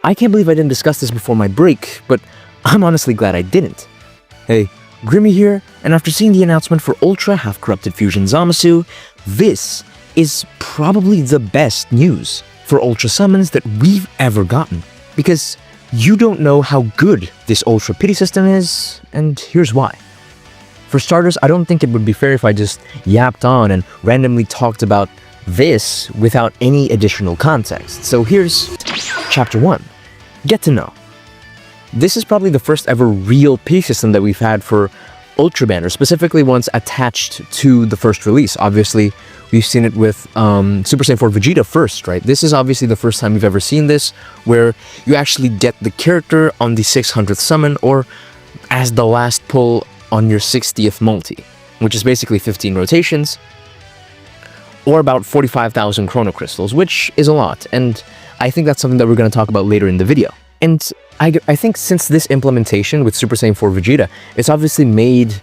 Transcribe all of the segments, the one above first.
I can't believe I didn't discuss this before my break, but I'm honestly glad I didn't. Hey, Grimmy here, and after seeing the announcement for Ultra Half-Corrupted Fusion Zamasu, this is probably the best news for Ultra Summons that we've ever gotten. Because you don't know how good this Ultra Pity system is, and here's why. For starters, I don't think it would be fair if I just yapped on and randomly talked about this without any additional context. So here's Chapter 1. Get to know. This is probably the first ever real pity system that we've had for Ultra banners, specifically ones attached to the first release. Obviously, we've seen it with Super Saiyan 4 Vegeta first, right? This is obviously the first time we've ever seen this, where you actually get the character on the 600th summon, or as the last pull on your 60th multi, which is basically 15 rotations, or about 45,000 Chrono Crystals, which is a lot, and I think that's something that we're going to talk about later in the video. And I think since this implementation with Super Saiyan 4 Vegeta, it's obviously made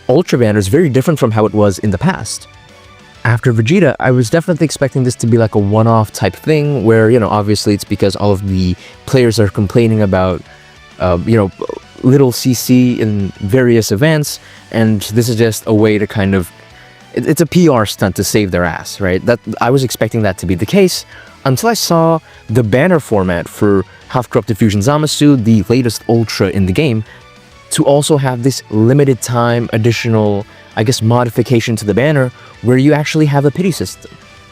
Ultra banners very different from how it was in the past. After Vegeta, I was definitely expecting this to be like a one-off type thing, where, you know, obviously it's because all of the players are complaining about, little CC in various events, and this is just a way to kind of, it's a PR stunt to save their ass, right? That I was expecting that to be the case, until I saw the banner format for Half-Corrupted Fusion Zamasu, the latest Ultra in the game, to also have this limited time additional, I guess, modification to the banner, where you actually have a pity system.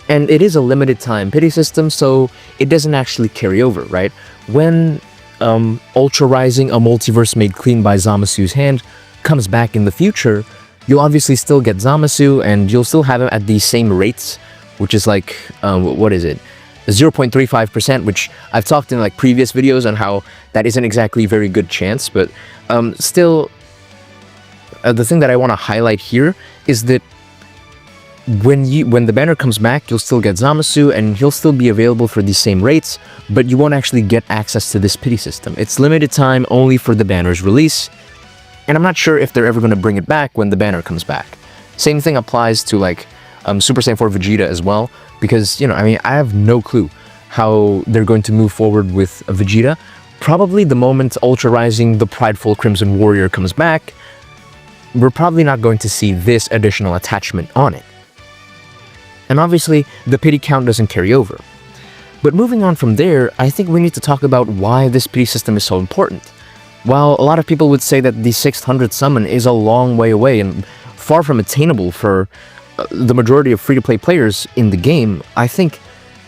And it is a limited time pity system, so it doesn't actually carry over, right? When Ultra Rising, a multiverse made clean by Zamasu's hand, comes back in the future, you'll obviously still get Zamasu, and you'll still have him at the same rates, which is like, what is it? 0.35%, which I've talked in like previous videos on how that isn't exactly a very good chance, but still, the thing that I want to highlight here is that when the banner comes back, you'll still get Zamasu, and he'll still be available for these same rates, but you won't actually get access to this pity system. It's limited time only for the banner's release, and I'm not sure if they're ever going to bring it back when the banner comes back. Same thing applies to like Super Saiyan 4 Vegeta as well, because, you know, I mean, I have no clue how they're going to move forward with Vegeta. Probably the moment Ultra Rising, the Prideful Crimson Warrior comes back, we're probably not going to see this additional attachment on it. And obviously, the pity count doesn't carry over. But moving on from there, I think we need to talk about why this pity system is so important. While a lot of people would say that the 600th summon is a long way away and far from attainable for the majority of free-to-play players in the game, I think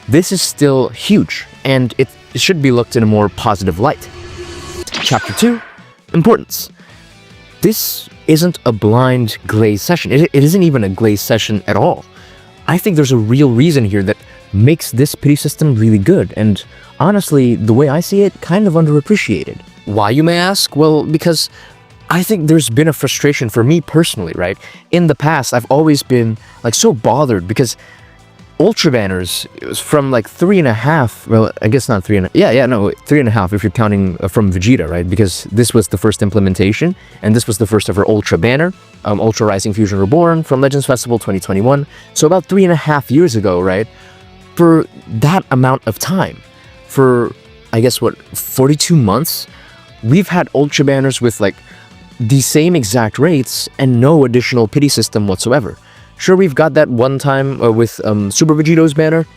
this is still huge, and it should be looked in a more positive light. Chapter 2, Importance. This isn't a blind glaze session. It isn't even a glaze session at all. I think there's a real reason here that makes this pity system really good, and honestly, the way I see it, kind of underappreciated. Why, you may ask? Well, because I think there's been a frustration for me personally, right? In the past, I've always been like so bothered because Ultra banners, it was from like 3.5, well, I guess not 3.5, 3.5 if you're counting from Vegeta, right? Because this was the first implementation, and this was the first ever Ultra banner, Ultra Rising Fusion Reborn from Legends Festival 2021, so about 3.5 years ago, right? For that amount of time, for, I guess, what, 42 months, we've had Ultra banners with like the same exact rates and no additional pity system whatsoever. Sure, we've got that one time with Super Vegeto's banner,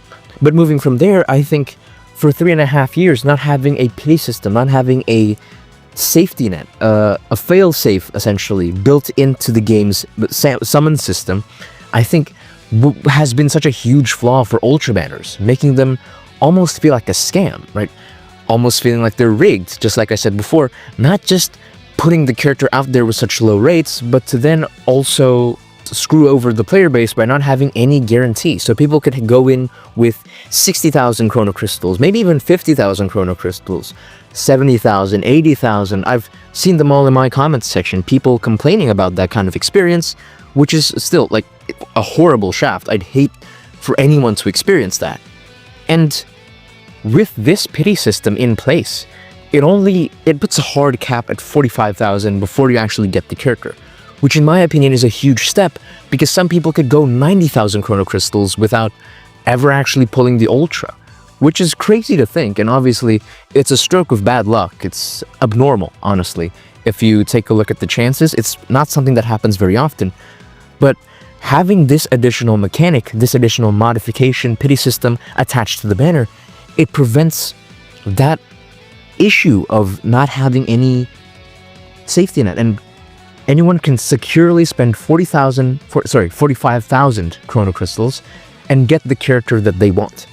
but moving from there, I think for 3.5 years, not having a pity system, not having a safety net, a fail-safe essentially built into the game's summon system, I think has been such a huge flaw for Ultra banners, making them almost feel like a scam, right? Almost feeling like they're rigged, just like I said before, not just putting the character out there with such low rates, but to then also screw over the player base by not having any guarantee. So people could go in with 60,000 Chrono Crystals, maybe even 50,000 Chrono Crystals, 70,000, 80,000. I've seen them all in my comments section, people complaining about that kind of experience, which is still like a horrible shaft. I'd hate for anyone to experience that. And with this pity system in place, it puts a hard cap at 45,000 before you actually get the character, which in my opinion is a huge step, because some people could go 90,000 Chrono Crystals without ever actually pulling the Ultra. which is crazy to think, and obviously it's a stroke of bad luck. It's abnormal, honestly. If you take a look at the chances, it's not something that happens very often. But having this additional mechanic, this additional modification pity system attached to the banner, it prevents that issue of not having any safety net, and anyone can securely spend 45,000 chrono crystals and get the character that they want.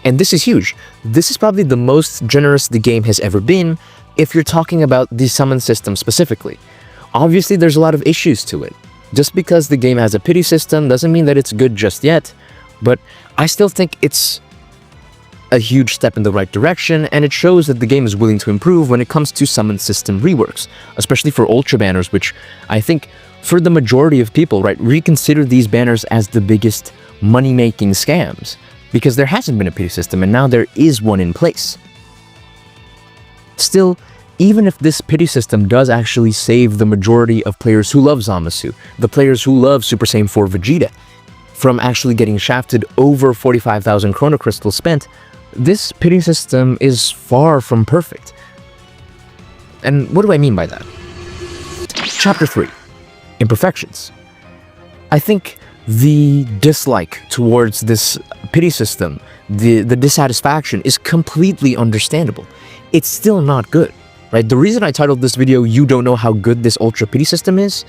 And this is huge. This is probably the most generous the game has ever been if you're talking about the summon system specifically. Obviously, there's a lot of issues to it. Just because the game has a pity system doesn't mean that it's good just yet, but I still think it's a huge step in the right direction, and it shows that the game is willing to improve when it comes to summon system reworks, especially for Ultra banners, which I think for the majority of people, right, reconsider these banners as the biggest money-making scams, because there hasn't been a pity system and now there is one in place. Still, even if this pity system does actually save the majority of players who love Zamasu, the players who love Super Saiyan 4 Vegeta, from actually getting shafted over 45,000 chrono crystals spent, this pity system is far from perfect. And what do I mean by that? Chapter 3. Imperfections. I think the dislike towards this pity system, the dissatisfaction, is completely understandable. It's still not good, right? The reason I titled this video, "You Don't Know How Good This Ultra Pity System is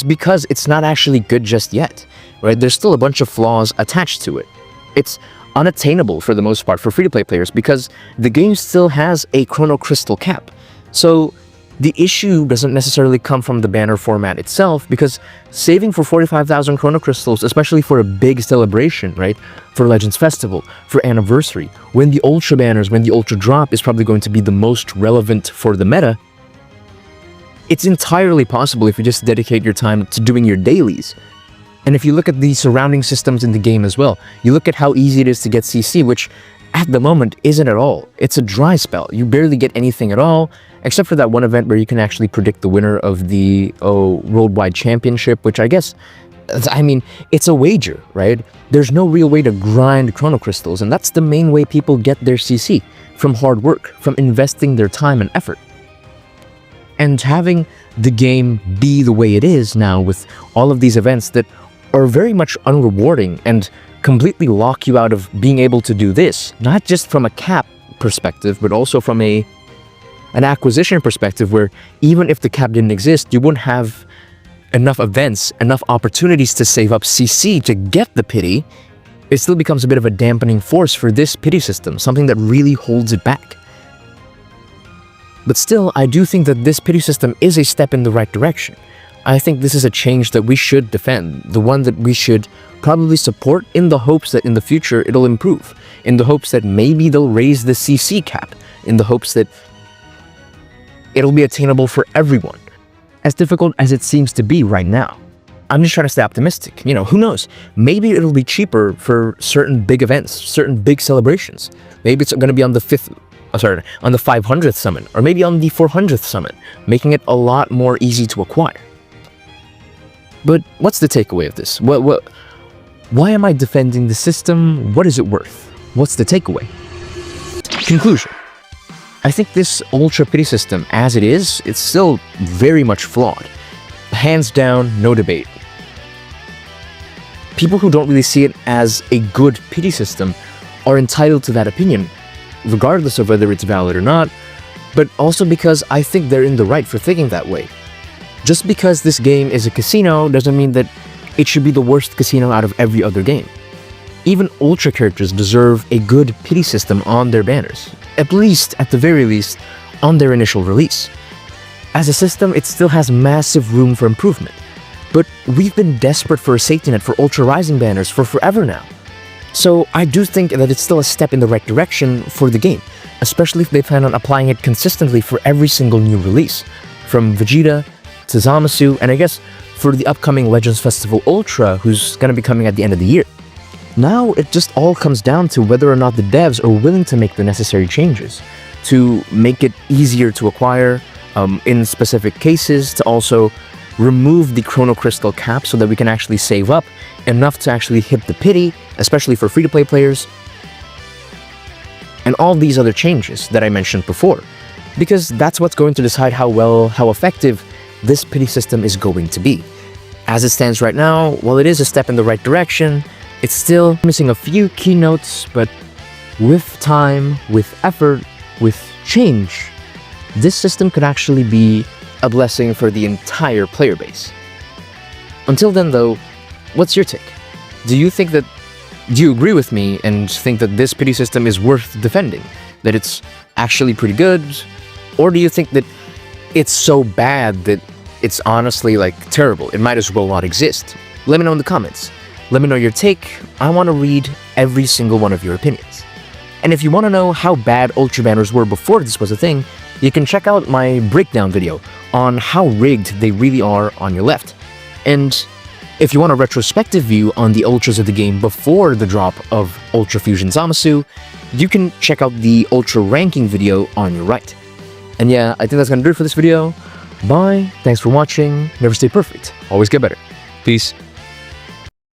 because it's not actually good just yet, right? There's still a bunch of flaws attached to it. It's unattainable for the most part for free-to-play players because the game still has a chrono crystal cap. So the issue doesn't necessarily come from the banner format itself, because saving for 45,000 chrono crystals, especially for a big celebration, right, for Legends Festival, for Anniversary, when the Ultra banners, when the Ultra drop is probably going to be the most relevant for the meta, it's entirely possible if you just dedicate your time to doing your dailies. And if you look at the surrounding systems in the game as well, you look at how easy it is to get CC, which at the moment isn't at all. It's a dry spell. You barely get anything at all, except for that one event where you can actually predict the winner of the Worldwide Championship, which I guess, I mean, it's a wager, right? There's no real way to grind chrono crystals, and that's the main way people get their CC, from hard work, from investing their time and effort. And having the game be the way it is now, with all of these events that are very much unrewarding and completely lock you out of being able to do this, not just from a cap perspective, but also from an acquisition perspective, where even if the cap didn't exist, you wouldn't have enough events, enough opportunities to save up CC to get the pity. It still becomes a bit of a dampening force for this pity system, something that really holds it back. But still, I do think that this pity system is a step in the right direction. I think this is a change that we should defend, the one that we should probably support, in the hopes that in the future it'll improve, in the hopes that maybe they'll raise the CC cap, in the hopes that it'll be attainable for everyone, as difficult as it seems to be right now. I'm just trying to stay optimistic. You know, who knows? Maybe it'll be cheaper for certain big events, certain big celebrations. Maybe it's going to be on the 500th summon, or maybe on the 400th summon, making it a lot more easy to acquire. But what's the takeaway of this? Why am I defending the system? What is it worth? What's the takeaway? Conclusion. I think this Ultra Pity system, as it is, it's still very much flawed. Hands down, no debate. People who don't really see it as a good pity system are entitled to that opinion, regardless of whether it's valid or not, but also because I think they're in the right for thinking that way. Just because this game is a casino doesn't mean that it should be the worst casino out of every other game. Even Ultra characters deserve a good pity system on their banners, at the very least, on their initial release. As a system, it still has massive room for improvement, but we've been desperate for a safety net for Ultra Rising banners for forever now. So I do think that it's still a step in the right direction for the game, especially if they plan on applying it consistently for every single new release, from Vegeta to Zamasu, and I guess for the upcoming Legends Festival Ultra, who's going to be coming at the end of the year. Now it just all comes down to whether or not the devs are willing to make the necessary changes to make it easier to acquire, in specific cases, to also remove the Chrono Crystal cap so that we can actually save up enough to actually hit the pity, especially for free-to-play players. and all these other changes that I mentioned before, because that's what's going to decide how effective this pity system is going to be. As it stands right now, while it is a step in the right direction, it's still missing a few key notes, but with time, with effort, with change, this system could actually be a blessing for the entire player base. Until then though, what's your take? Do you agree with me and think that this pity system is worth defending? That it's actually pretty good? Or do you think that it's so bad that it's honestly terrible? It might as well not exist. Let me know in the comments. Let me know your take. I want to read every single one of your opinions. And if you want to know how bad Ultra Banners were before this was a thing, you can check out my breakdown video on how rigged they really are on your left. And if you want a retrospective view on the Ultras of the game before the drop of Ultra Fusion Zamasu, you can check out the Ultra ranking video on your right. And yeah, I think that's gonna do it for this video. Bye, thanks for watching, never stay perfect, always get better. Peace.